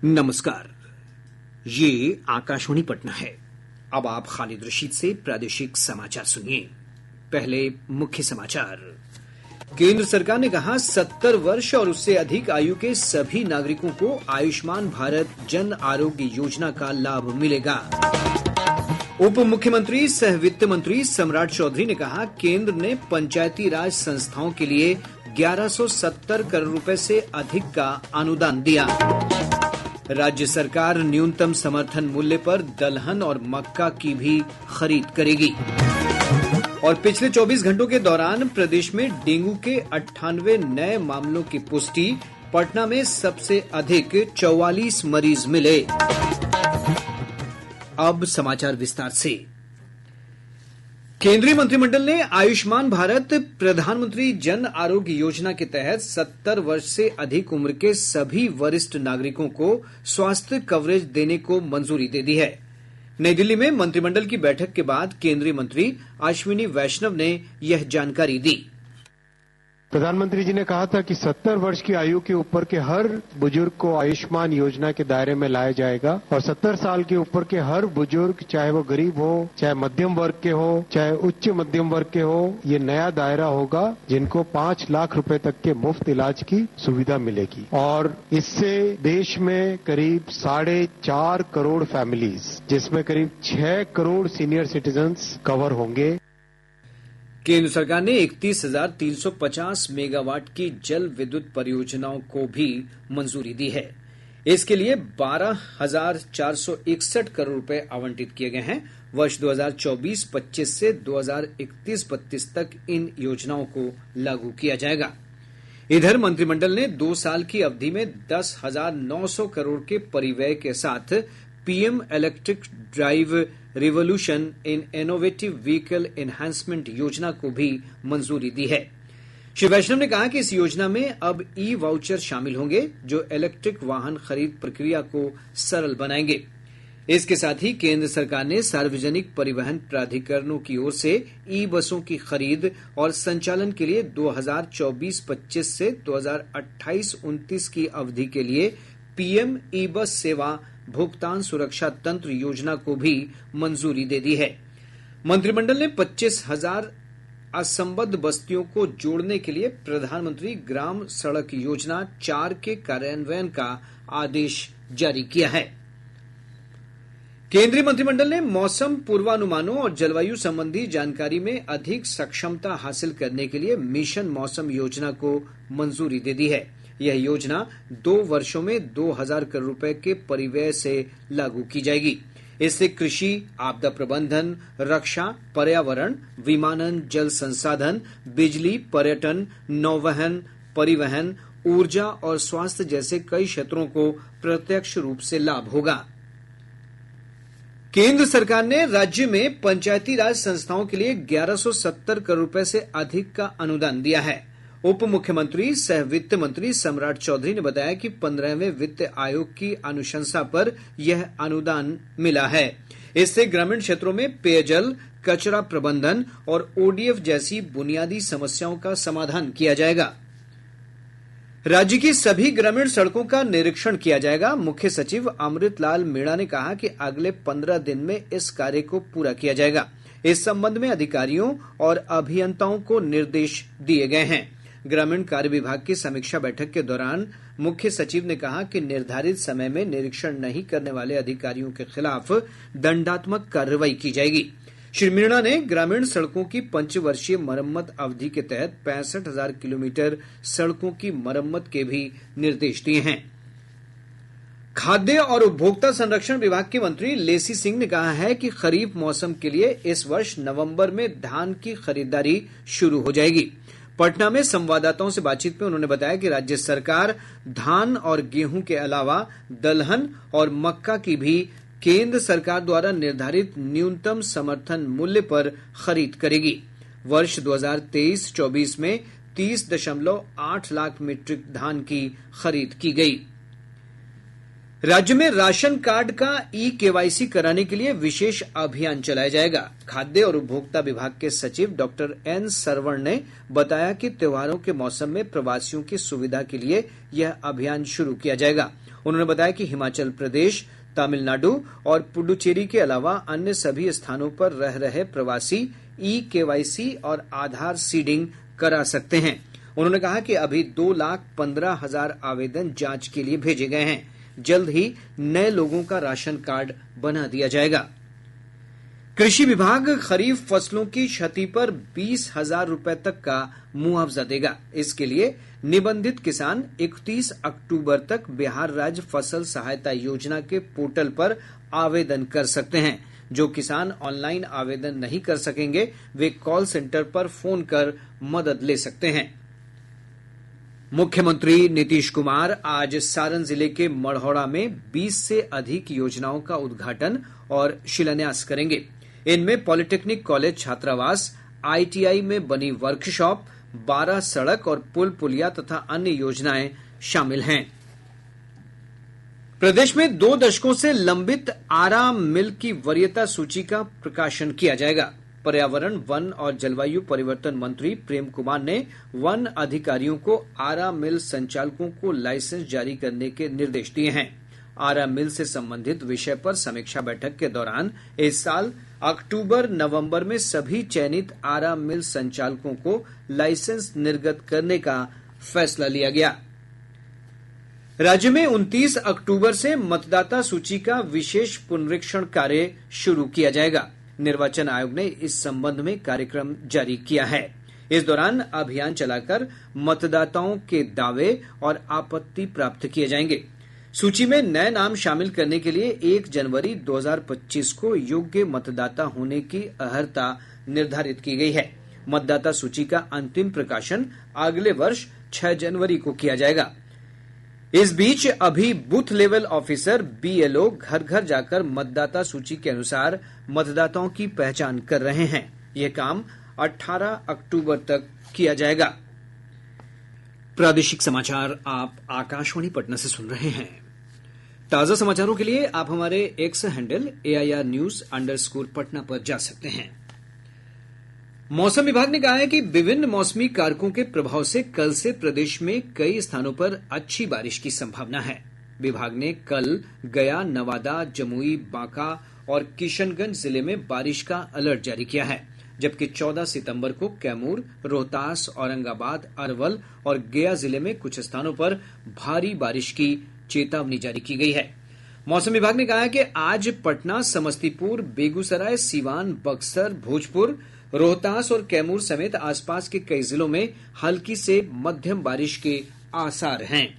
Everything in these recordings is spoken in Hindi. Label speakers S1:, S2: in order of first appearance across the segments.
S1: नमस्कार। ये आकाशवाणी पटना है। अब आप खालिद रशीद से प्रादेशिक समाचार सुनिए। पहले मुख्य समाचार। केंद्र सरकार ने कहा 70 वर्ष और उससे अधिक आयु के सभी नागरिकों को आयुष्मान भारत जन आरोग्य योजना का लाभ मिलेगा। उप मुख्यमंत्री सह वित्त मंत्री सम्राट चौधरी ने कहा केंद्र ने पंचायती राज संस्थाओं के लिए 1170 करोड़ रुपए से अधिक का अनुदान दिया। राज्य सरकार न्यूनतम समर्थन मूल्य पर दलहन और मक्का की भी खरीद करेगी। और पिछले 24 घंटों के दौरान प्रदेश में डेंगू के 98 नए मामलों की पुष्टि। पटना में सबसे अधिक 44 मरीज मिले। अब समाचार विस्तार से। केंद्रीय मंत्रिमंडल ने आयुष्मान भारत प्रधानमंत्री जन आरोग्य योजना के तहत 70 वर्ष से अधिक उम्र के सभी वरिष्ठ नागरिकों को स्वास्थ्य कवरेज देने को मंजूरी दे दी है। नई दिल्ली में मंत्रिमंडल की बैठक के बाद केंद्रीय मंत्री अश्विनी वैष्णव ने यह जानकारी दी।
S2: प्रधानमंत्री जी ने कहा था कि 70 वर्ष की आयु के ऊपर के हर बुजुर्ग को आयुष्मान योजना के दायरे में लाया जाएगा और 70 साल के ऊपर के हर बुजुर्ग, चाहे वो गरीब हो, चाहे मध्यम वर्ग के हो, चाहे उच्च मध्यम वर्ग के हो, ये नया दायरा होगा जिनको 5 लाख रुपए तक के मुफ्त इलाज की सुविधा मिलेगी। और इससे देश में करीब 4.5 करोड़ फैमिलीज, जिसमें करीब 6 करोड़ सीनियर सिटीजन्स कवर होंगे।
S1: केंद्र सरकार ने 31,350 मेगावाट की जल विद्युत परियोजनाओं को भी मंजूरी दी है। इसके लिए 12,461 करोड़ रुपए आवंटित किए गए हैं। वर्ष 2024-25 से 2031-32 तक इन योजनाओं को लागू किया जाएगा। इधर मंत्रिमंडल ने 2 साल की अवधि में 10,900 करोड़ के परिव्यय के साथ PM electric drive revolution in innovative vehicle enhancement योजना को भी मंजूरी दी है। श्री वैष्णव ने कहा कि इस योजना में अब ई वाउचर शामिल होंगे जो इलेक्ट्रिक वाहन खरीद प्रक्रिया को सरल बनाएंगे। इसके साथ ही केंद्र सरकार ने सार्वजनिक परिवहन प्राधिकरणों की ओर से ई बसों की खरीद और संचालन के लिए 2024-25 से 2028-29 की अवधि के लिए पीएम ई बस सेवा भुगतान सुरक्षा तंत्र योजना को भी मंजूरी दे दी है। मंत्रिमंडल ने 25,000 असंबद्ध बस्तियों को जोड़ने के लिए प्रधानमंत्री ग्राम सड़क योजना 4 के कार्यान्वयन का आदेश जारी किया है। केंद्रीय मंत्रिमंडल ने मौसम पूर्वानुमानों और जलवायु संबंधी जानकारी में अधिक सक्षमता हासिल करने के लिए मिशन मौसम योजना को मंजूरी दे दी है। यह योजना 2 वर्षों में 2,000 करोड़ रुपए के परिव्यय से लागू की जाएगी। इससे कृषि, आपदा प्रबंधन, रक्षा, पर्यावरण, विमानन, जल संसाधन, बिजली, पर्यटन, नौवहन, परिवहन, ऊर्जा और स्वास्थ्य जैसे कई क्षेत्रों को प्रत्यक्ष रूप से लाभ होगा। केंद्र सरकार ने राज्य में पंचायती राज संस्थाओं के लिए 1170 करोड़ रुपए से अधिक का अनुदान दिया है। उप मुख्यमंत्री सह वित्त मंत्री सम्राट चौधरी ने बताया कि 15वें वित्त आयोग की अनुशंसा पर यह अनुदान मिला है। इससे ग्रामीण क्षेत्रों में पेयजल, कचरा प्रबंधन और ओडीएफ जैसी बुनियादी समस्याओं का समाधान किया जाएगा। राज्य की सभी ग्रामीण सड़कों का निरीक्षण किया जाएगा। मुख्य सचिव अमृत लाल मीणा ने कहा कि अगले 15 दिन में इस कार्य को पूरा किया जाएगा। इस संबंध में अधिकारियों और अभियंताओं को निर्देश दिए गए हैं। ग्रामीण कार्य विभाग की समीक्षा बैठक के दौरान मुख्य सचिव ने कहा कि निर्धारित समय में निरीक्षण नहीं करने वाले अधिकारियों के खिलाफ दंडात्मक कार्रवाई की जाएगी। श्री मीणा ने ग्रामीण सड़कों की पंचवर्षीय मरम्मत अवधि के तहत 65,000 किलोमीटर सड़कों की मरम्मत के भी निर्देश दिए हैं। खाद्य और उपभोक्ता संरक्षण विभाग के मंत्री लेसी सिंह ने कहा है कि खरीफ मौसम के लिए इस वर्ष नवंबर में धान की खरीदारी शुरू हो जाएगी। पटना में संवाददाताओं से बातचीत में उन्होंने बताया कि राज्य सरकार धान और गेहूं के अलावा दलहन और मक्का की भी केंद्र सरकार द्वारा निर्धारित न्यूनतम समर्थन मूल्य पर खरीद करेगी। वर्ष 2023-24 में 30.8 लाख मीट्रिक धान की खरीद की गई। राज्य में राशन कार्ड का ई-केवाईसी कराने के लिए विशेष अभियान चलाया जाएगा। खाद्य और उपभोक्ता विभाग के सचिव डॉक्टर एन सरवण ने बताया कि त्योहारों के मौसम में प्रवासियों की सुविधा के लिए यह अभियान शुरू किया जाएगा। उन्होंने बताया कि हिमाचल प्रदेश, तमिलनाडु और पुडुचेरी के अलावा अन्य सभी स्थानों पर रह रहे प्रवासी ई-केवाईसी और आधार सीडिंग करा सकते हैं। उन्होंने कहा कि अभी 2,15,000 आवेदन जांच के लिए भेजे गए हैं। जल्द ही नए लोगों का राशन कार्ड बना दिया जाएगा। कृषि विभाग खरीफ फसलों की क्षति पर 20,000 रुपए तक का मुआवजा देगा। इसके लिए निबंधित किसान 31 अक्टूबर तक बिहार राज्य फसल सहायता योजना के पोर्टल पर आवेदन कर सकते हैं। जो किसान ऑनलाइन आवेदन नहीं कर सकेंगे वे कॉल सेंटर पर फोन कर मदद ले सकते हैं। मुख्यमंत्री नीतीश कुमार आज सारण जिले के मढ़ौरा में 20 से अधिक योजनाओं का उद्घाटन और शिलान्यास करेंगे। इनमें पॉलिटेक्निक कॉलेज छात्रावास, आईटीआई में बनी वर्कशॉप, 12 सड़क और पुल पुलिया तथा अन्य योजनाएं शामिल हैं। प्रदेश में 2 दशकों से लंबित आरा मिल की वरीयता सूची का प्रकाशन किया जाएगा। पर्यावरण, वन और जलवायु परिवर्तन मंत्री प्रेम कुमार ने वन अधिकारियों को आरा मिल संचालकों को लाइसेंस जारी करने के निर्देश दिए हैं। आरा मिल से संबंधित विषय पर समीक्षा बैठक के दौरान इस साल अक्टूबर-नवंबर में सभी चयनित आरा मिल संचालकों को लाइसेंस निर्गत करने का फैसला लिया गया। राज्य में 29 अक्टूबर से मतदाता सूची का विशेष पुनरीक्षण कार्य शुरू किया जाएगा। निर्वाचन आयोग ने इस संबंध में कार्यक्रम जारी किया है। इस दौरान अभियान चलाकर मतदाताओं के दावे और आपत्ति प्राप्त किए जाएंगे। सूची में नए नाम शामिल करने के लिए 1 जनवरी 2025 को योग्य मतदाता होने की अर्हता निर्धारित की गई है। मतदाता सूची का अंतिम प्रकाशन अगले वर्ष 6 जनवरी को किया जाएगा। इस बीच अभी बूथ लेवल ऑफिसर बीएलओ घर घर जाकर मतदाता सूची के अनुसार मतदाताओं की पहचान कर रहे हैं। यह काम 18 अक्टूबर तक किया जाएगा। प्रादेशिक समाचार आप आकाशवाणी पटना से सुन रहे हैं। ताजा समाचारों के लिए आप हमारे एक्स हैंडल AIR_News_पटना पर जा सकते हैं। मौसम विभाग ने कहा है कि विभिन्न मौसमी कारकों के प्रभाव से कल से प्रदेश में कई स्थानों पर अच्छी बारिश की संभावना है। विभाग ने कल गया, नवादा, जमुई, बांका और किशनगंज जिले में बारिश का अलर्ट जारी किया है, जबकि 14 सितंबर को कैमूर, रोहतास, औरंगाबाद, अरवल और गया जिले में कुछ स्थानों पर भारी बारिश की चेतावनी जारी की गई है। मौसम विभाग ने कहा है कि आज पटना, समस्तीपुर, बेगूसराय, सीवान, बक्सर, भोजपुर, रोहतास और कैमूर समेत आसपास के कई जिलों में हल्की से मध्यम बारिश के आसार हैं।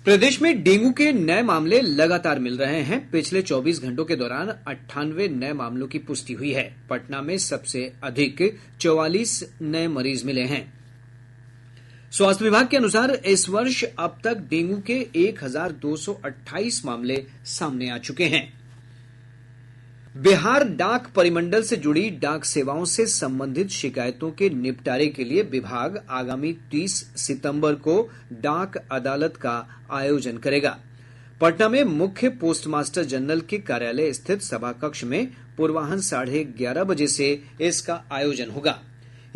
S1: प्रदेश में डेंगू के नए मामले लगातार मिल रहे हैं। पिछले 24 घंटों के दौरान 98 नए मामलों की पुष्टि हुई है। पटना में सबसे अधिक 44 नए मरीज मिले हैं। स्वास्थ्य विभाग के अनुसार इस वर्ष अब तक डेंगू के 1,228 मामले सामने आ चुके हैं। बिहार डाक परिमंडल से जुड़ी डाक सेवाओं से संबंधित शिकायतों के निपटारे के लिए विभाग आगामी 30 सितंबर को डाक अदालत का आयोजन करेगा। पटना में मुख्य पोस्टमास्टर जनरल के कार्यालय स्थित सभाकक्ष में पूर्वाह्न 11:30 बजे से इसका आयोजन होगा।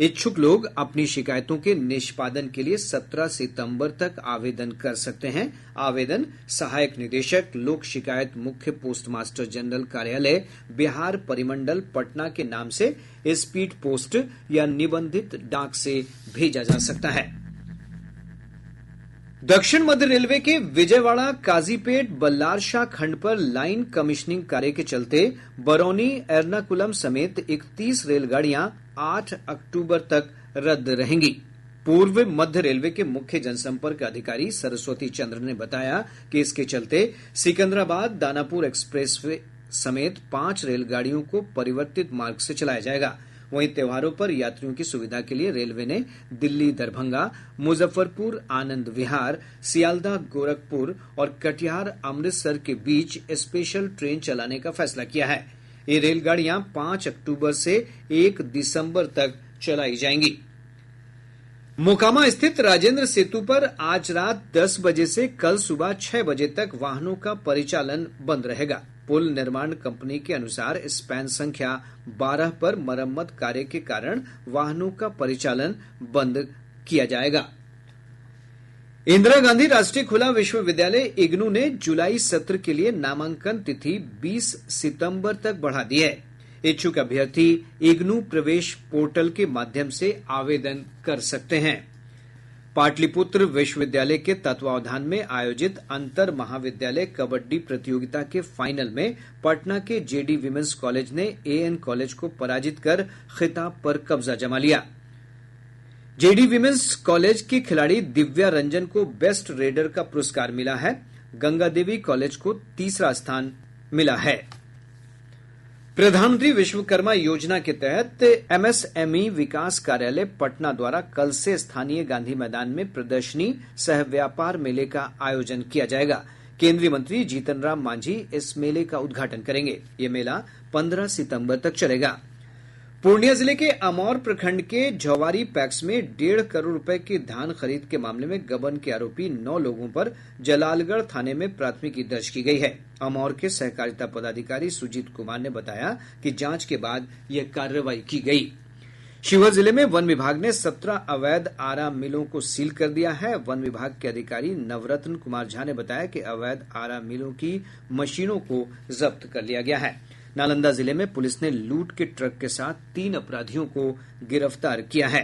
S1: इच्छुक लोग अपनी शिकायतों के निष्पादन के लिए 17 सितंबर तक आवेदन कर सकते हैं। आवेदन सहायक निदेशक लोक शिकायत मुख्य पोस्टमास्टर जनरल कार्यालय बिहार परिमंडल पटना के नाम से स्पीड पोस्ट या निबंधित डाक से भेजा जा सकता है। दक्षिण मध्य रेलवे के विजयवाड़ा काजीपेट बल्लारशाह खंड पर लाइन कमिश्निंग कार्य के चलते बरौनी, एर्नाकुलम समेत 31 रेलगाड़ियां 8 अक्टूबर तक रद्द रहेंगी। पूर्व मध्य रेलवे के मुख्य जनसंपर्क अधिकारी सरस्वती चंद्र ने बताया कि इसके चलते सिकंदराबाद दानापुर एक्सप्रेसवे समेत 5 रेलगाड़ियों को परिवर्तित मार्ग से चलाया जाएगा। वहीं त्योहारों पर यात्रियों की सुविधा के लिए रेलवे ने दिल्ली दरभंगा, मुजफ्फरपुर आनंद विहार, सियालदह गोरखपुर और कटिहार अमृतसर के बीच स्पेशल ट्रेन चलाने का फैसला किया है। ये रेलगाड़ियां 5 अक्टूबर से 1 दिसंबर तक चलाई जाएंगी। मोकामा स्थित राजेंद्र सेतु पर आज रात 10 बजे से कल सुबह 6 बजे तक वाहनों का परिचालन बंद रहेगा। पुल निर्माण कंपनी के अनुसार स्पैन संख्या 12 पर मरम्मत कार्य के कारण वाहनों का परिचालन बंद किया जाएगा। इंदिरा गांधी राष्ट्रीय खुला विश्वविद्यालय इग्नू ने जुलाई सत्र के लिए नामांकन तिथि 20 सितंबर तक बढ़ा दी है। इच्छुक अभ्यर्थी इग्नू प्रवेश पोर्टल के माध्यम से आवेदन कर सकते हैं। पाटलिपुत्र विश्वविद्यालय के तत्वावधान में आयोजित अंतर महाविद्यालय कबड्डी प्रतियोगिता के फाइनल में पटना के जेडी विमेंस कॉलेज ने एएन कॉलेज को पराजित कर खिताब पर कब्जा जमा लिया। जेडी विमेंस कॉलेज की खिलाड़ी दिव्या रंजन को बेस्ट रेडर का पुरस्कार मिला है। गंगा देवी कॉलेज को तीसरा स्थान मिला है। प्रधानमंत्री विश्वकर्मा योजना के तहत एमएसएमई विकास कार्यालय पटना द्वारा कल से स्थानीय गांधी मैदान में प्रदर्शनी सह व्यापार मेले का आयोजन किया जाएगा। केंद्रीय मंत्री जीतन राम मांझी इस मेले का उद्घाटन करेंगे। ये मेला 15 सितंबर तक चलेगा। पूर्णिया जिले के अमौर प्रखंड के झौवारी पैक्स में 1.5 करोड़ रुपए की धान खरीद के मामले में गबन के आरोपी 9 लोगों पर जलालगढ़ थाने में प्राथमिकी दर्ज की गई है। अमौर के सहकारिता पदाधिकारी सुजीत कुमार ने बताया कि जांच के बाद यह कार्रवाई की गई। शिवहर जिले में वन विभाग ने 17 अवैध आरा मिलों को सील कर दिया है। वन विभाग के अधिकारी नवरत्न कुमार झा ने बताया कि अवैध आरा मिलों की मशीनों को जब्त कर लिया गया है। नालंदा जिले में पुलिस ने लूट के ट्रक के साथ 3 अपराधियों को गिरफ्तार किया है।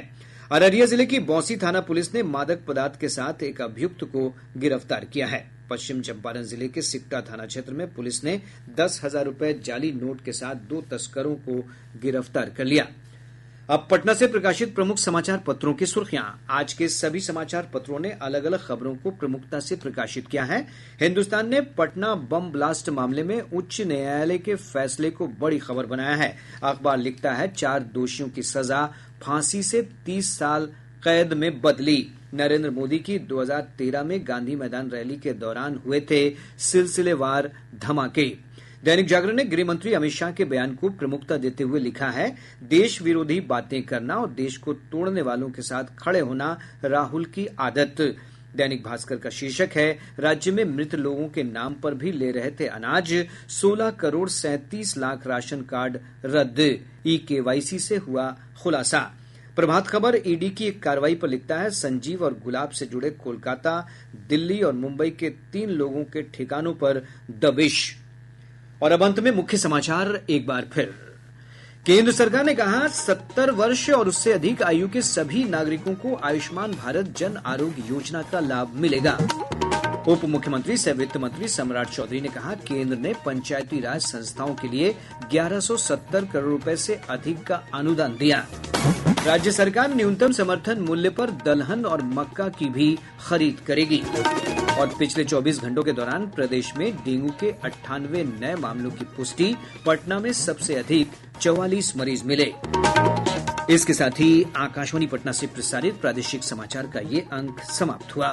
S1: अररिया जिले की बौंसी थाना पुलिस ने मादक पदार्थ के साथ एक अभियुक्त को गिरफ्तार किया है। पश्चिम चंपारण जिले के सिकटा थाना क्षेत्र में पुलिस ने 10,000 रुपए जाली नोट के साथ 2 तस्करों को गिरफ्तार कर लिया। अब पटना से प्रकाशित प्रमुख समाचार पत्रों की सुर्खियां। आज के सभी समाचार पत्रों ने अलग अलग खबरों को प्रमुखता से प्रकाशित किया है। हिन्दुस्तान ने पटना बम ब्लास्ट मामले में उच्च न्यायालय के फैसले को बड़ी खबर बनाया है। अखबार लिखता है 4 दोषियों की सजा फांसी से 30 साल कैद में बदली। नरेंद्र मोदी की 2013 में गांधी मैदान रैली के दौरान हुए थे सिलसिलेवार धमाके। दैनिक जागरण ने गृह मंत्री अमित शाह के बयान को प्रमुखता देते हुए लिखा है, देश विरोधी बातें करना और देश को तोड़ने वालों के साथ खड़े होना राहुल की आदत। दैनिक भास्कर का शीर्षक है, राज्य में मृत लोगों के नाम पर भी ले रहे थे अनाज। 16 करोड़ 37 लाख राशन कार्ड रद्द। ई-केवाईसी से हुआ खुलासा। प्रभात खबर ईडी की एक कार्रवाई पर लिखता है, संजीव और गुलाब से जुड़े कोलकाता, दिल्ली और मुंबई के 3 लोगों के ठिकानों पर दबिश। और अब अंत में मुख्य समाचार एक बार फिर। केंद्र सरकार ने कहा 70 वर्ष और उससे अधिक आयु के सभी नागरिकों को आयुष्मान भारत जन आरोग्य योजना का लाभ मिलेगा। उप मुख्यमंत्री सह वित्त मंत्री सम्राट चौधरी ने कहा, केंद्र ने पंचायती राज संस्थाओं के लिए 1170 करोड़ रुपए से अधिक का अनुदान दिया। राज्य सरकार न्यूनतम समर्थन मूल्य पर दलहन और मक्का की भी खरीद करेगी। और पिछले 24 घंटों के दौरान प्रदेश में डेंगू के 98 नए मामलों की पुष्टि। पटना में सबसे अधिक 44 मरीज मिले। इसके साथ ही आकाशवाणी पटना से प्रसारित प्रादेशिक समाचार का ये अंक समाप्त हुआ।